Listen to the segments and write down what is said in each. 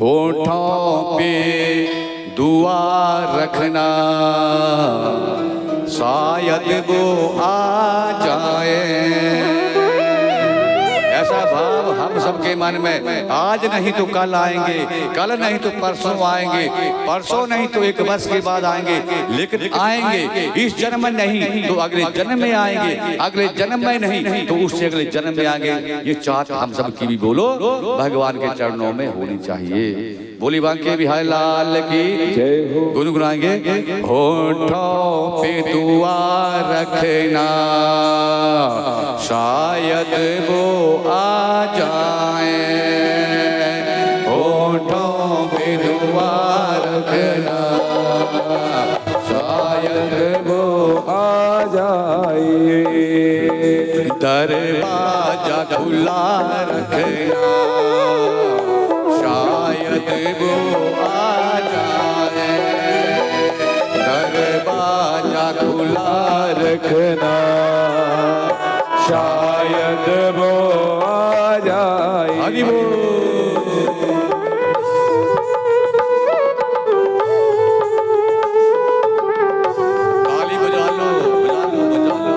होठों पे दुआ रखना, शायद वो आ जाए। ऐसा भाव हम सबके मन में, आज नहीं तो कल आएंगे, कल नहीं तो परसों आएंगे, परसों नहीं तो एक वर्ष के बाद आएंगे, लेकिन आएंगे। इस जन्म में नहीं तो अगले जन्म में आएंगे, अगले जन्म में नहीं तो उससे अगले जन्म में आएंगे। ये चाहत हम सब की भी बोलो भगवान के चरणों में होनी चाहिए। बोली बांके बिहारी लाल की जय हो। गुनगुनाएंगे। होठों पे दुआ रखना, शायद वो आ जाए। होठों पे दुआ रखना, शायद वो आ जाए। दरवाजा खुला रखना, शायद वो आ जाए। दरवाजा खुला रखना, शायद वो आ जाए। हरि बोल। ताली बजा लो, बजा लो, बजा लो।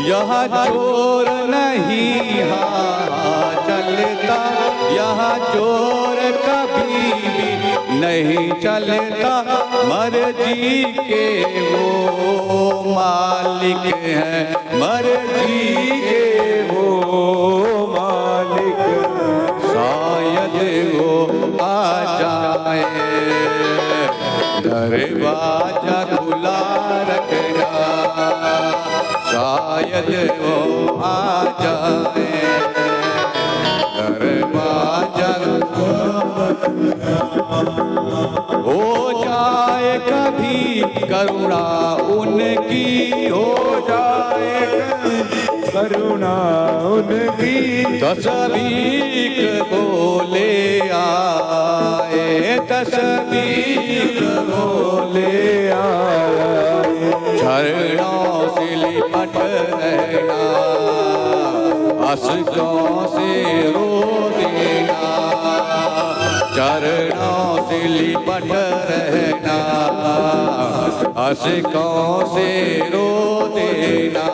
यहाँ चोर नहीं हाँ चलता, यहाँ चोर कभी भी नहीं चलता। मर्जी के वो मालिक हैं, मर्जी के वो मालिक, शायद वो आ जाए। दरवाजा खुला रखना, शायद वो आ जाए। दरवाजा हो जाए कभी करुणा उनकी, हो जाए करुणा उनकी। तस्बीह बोले आए, तस्बीह बोले आए। झरनों से लिपट रहना, अश्कों से रो देना। चरणों से लिपट रहना, अश्कों से रो देना।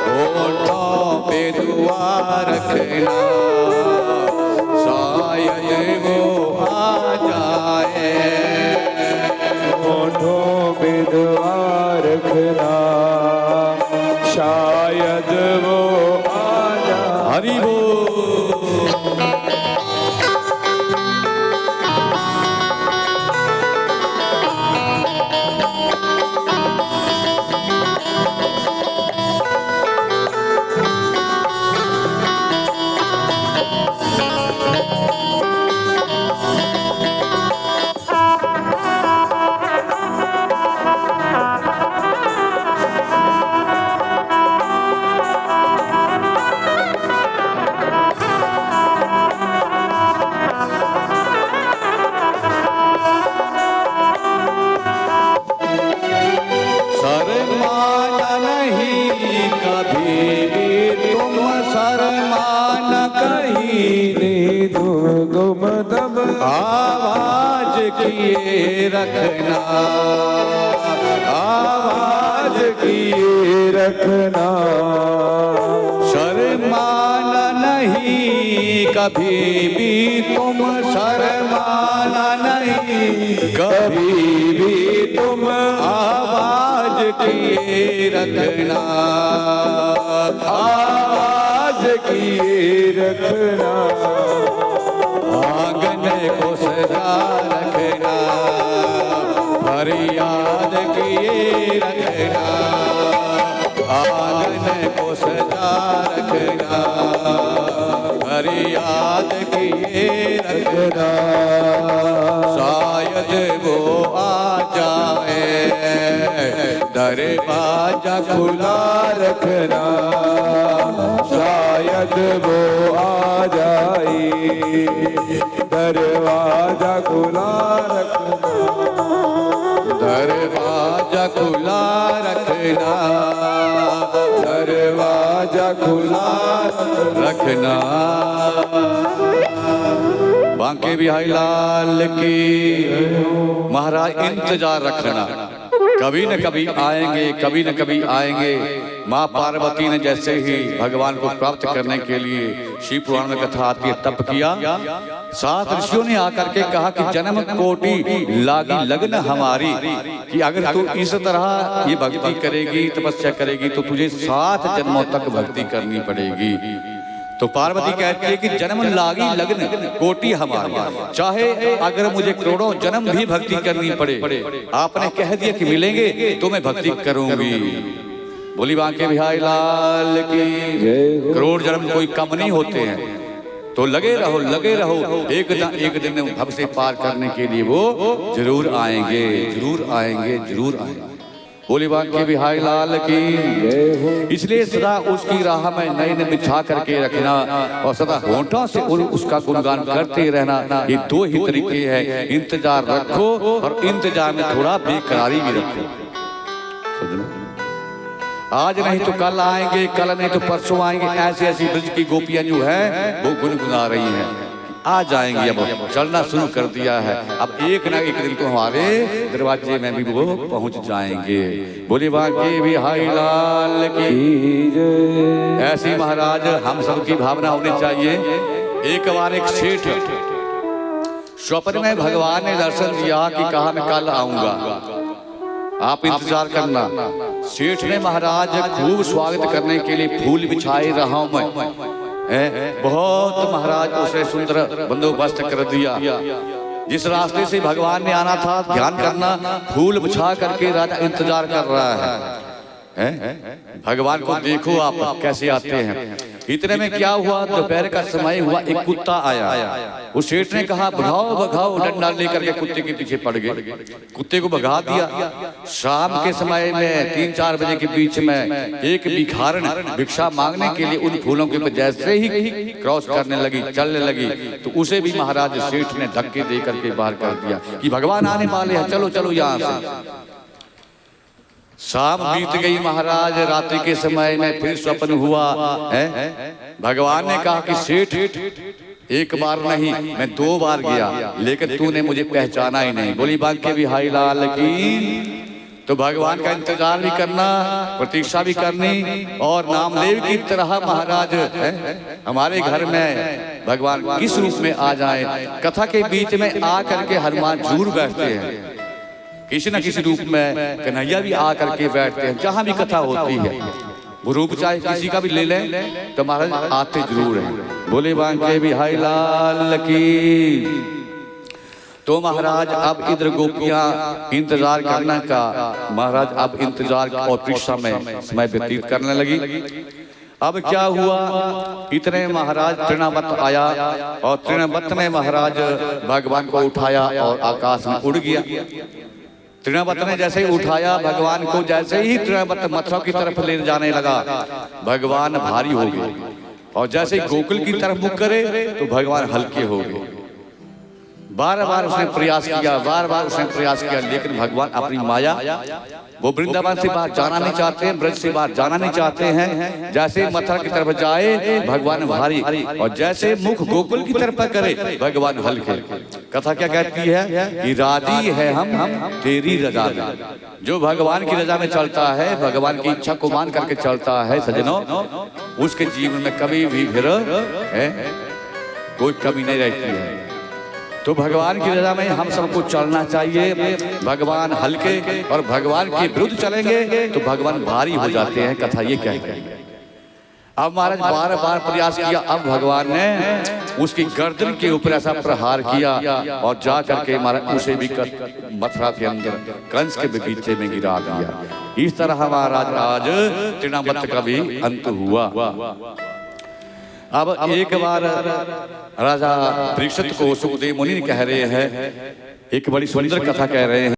होठों पे दुआ रखना, शायद वो आ जाए। होठों पे दुआ रखना, शायद वो आ जाए। हरि बोल। आवाज किए रखना, आवाज किए रखना। शर्माना नहीं कभी भी तुम, शर्माना नहीं कभी भी तुम। आवाज किए रखना, आवाज किए रखना। आंगन को सजा रखना, फरियाद किए रखना। आंगन को सजा रखना, फरियाद याद किए रखना, शायद वो आ जाए, दरवाजा खुला रखना, शायद वो आ जाए, दरवाजा खुला रखना, दरवाजा खुला रखना, दरवाजा खुला रखना। बांके बिहारी लाल की। महाराज इंतजार रखना, कभी न कभी आएंगे, कभी न कभी आएंगे। माँ पार्वती ने जैसे ही भगवान को प्राप्त करने के लिए शिव पुराण में कथा आती है तप किया, 7 ऋषियों ने आकर के कहा कि जन्म कोटि लागी लगन हमारी, कि अगर तू इस तरह ये भक्ति करेगी, तपस्या करेगी, तो तुझे 7 जन्मों तक भक्ति करनी पड़ेगी। तो पार्वती कहती है कि जन्म लागी लगन कोटि हमारी, चाहे अगर मुझे करोड़ों जन्म भी भक्ति करनी पड़े, आपने कह दिया कि मिलेंगे तो मैं भक्ति करूंगी। बोली बांके बिहारी लाल की। करोड़ जन्म कोई कम नहीं होते हैं, तो लगे रहो, लगे रहो, एक दिन भव से पार करने के लिए वो जरूर आएंगे, जरूर आएंगे, जरूर आएंगे। बोली बांके बिहारी लाल की। इसलिए सदा उसकी राह में नयन बिछा करके रखना और सदा होंठों से उसका गुणगान करते रहना, ये 2 ही तरीके हैं। इंतजार रखो और इंतजार में थोड़ा बेकरारी भी रखो। आज नहीं तो कल आएंगे, कल नहीं तो परसों आएंगे। ऐसी ऐसी ब्रज की गोपियां जो है वो गुनगुना रही हैं, आ जाएंगी, अब चलना शुरू कर दिया है। अब एक ना एक दिन तो हमारे दरवाजे में भी वो पहुंच जाएंगे। बोली बांके बिहारी लाल की। ऐसी महाराज हम सब की भावना होनी चाहिए। एक बार एक सेठ स्वप्न में भगवान ने दर्शन दिया कि कहा मैं कल आऊंगा, आप इंतजार करना। सेठ ने महाराज खूब स्वागत करने के लिए फूल बिछाए रहा हूं मैं, बहुत महाराज उसे सुंदर बंदोबस्त कर दिया। जिस रास्ते से भगवान ने आना था ध्यान करना, फूल बिछा करके राजा इंतजार कर रहा है। भगवान को देखो आप कैसे आते हैं। इतने में क्या हुआ, दोपहर का समय हुआ, एक कुत्ता आया। उस सेठ ने कहा भगाओ भगाओ, डंडा लेकर के कुत्ते के पीछे पड़ गए, कुत्ते को भगा दिया। शाम के समय में 3-4 बजे के बीच में एक भिखारन भिक्षा मांगने के लिए उन फूलों के ऊपर जैसे ही क्रॉस करने लगी, चलने लगी, तो उसे भी महाराज सेठ ने धक्के दे करके बाहर कर दिया कि भगवान आने वाले हैं, चलो चलो यहाँ से। शाम बीत गई महाराज, रात्रि के समय में फिर स्वप्न हुआ है। भगवान ने कहा कि सेठ एक बार नहीं मैं 2 बार गया, लेकिन तूने मुझे पहचाना ही नहीं। बोली बांके बिहारी लाल की। तो भगवान का इंतजार भी करना, प्रतीक्षा भी करनी, और नामदेव की तरह महाराज हमारे घर में भगवान किस रूप में आ जाए। कथा के बीच में आ करके हनुमान जरूर बैठते हैं, किसी न किसी रूप में कन्हैया भी आकर के बैठते हैं। जहां भी कथा होती है वो रूप चाहे किसी का भी ले लें तो महाराज आते जरूर हैं। बोले बांके बिहारी लाल की। तो महाराज अब इधर गोपियां इंतजार करने का, महाराज अब इंतजार और प्रतीक्षा में समय व्यतीत करने लगी। अब क्या हुआ, इतने महाराज तृणावत आया और तृणावत ने महाराज भगवान को उठाया और आकाश में उड़ गया। तृणावत ने जैसे ही उठाया भगवान को, जैसे ही तृणावत मथुरा की तरफ ले जाने लगा, भगवान भारी हो गए, और जैसे ही गोकुल की तरफ मुख करे तो भगवान हल्के हो गए। बार बार उसने प्रयास किया, बार बार उसने प्रयास किया, लेकिन भगवान अपनी माया, वो वृंदावन से बाहर जाना नहीं चाहते हैं, ब्रज से बाहर जाना नहीं चाहते हैं। जैसे मथुरा की तरफ जाए भगवान भारी, और जैसे मुख गोकुल की तरफ करे भगवान हल्के। कथा क्या कहती है कि राजी है हम तेरी रजा में। जो भगवान की रजा में चलता है, भगवान की इच्छा को मान करके चलता है सजनों, उसके जीवन में कभी भी फिर कोई कमी नहीं रहती है। तो भगवान की रजा में हम सबको चलना चाहिए। भगवान हल्के और भगवान के विरुद्ध चलेंगे तो भगवान भारी हो जाते हैं। कथा ये कह रही है। अब महाराज बार बार प्रयास किया, अब भगवान ने उसकी गर्दन के ऊपर ऐसा प्रहार किया और जा करके महाराज उसे भी मथुरा के अंदर कंस के बगीचे में गिरा दिया। इस तरह महाराज आज तृणावत का भी अंत हुआ। अब एक बार राजा परीक्षित को सुखदेव मुनि कह रहे हैं, एक बड़ी सुंदर कथा कह रहे हैं।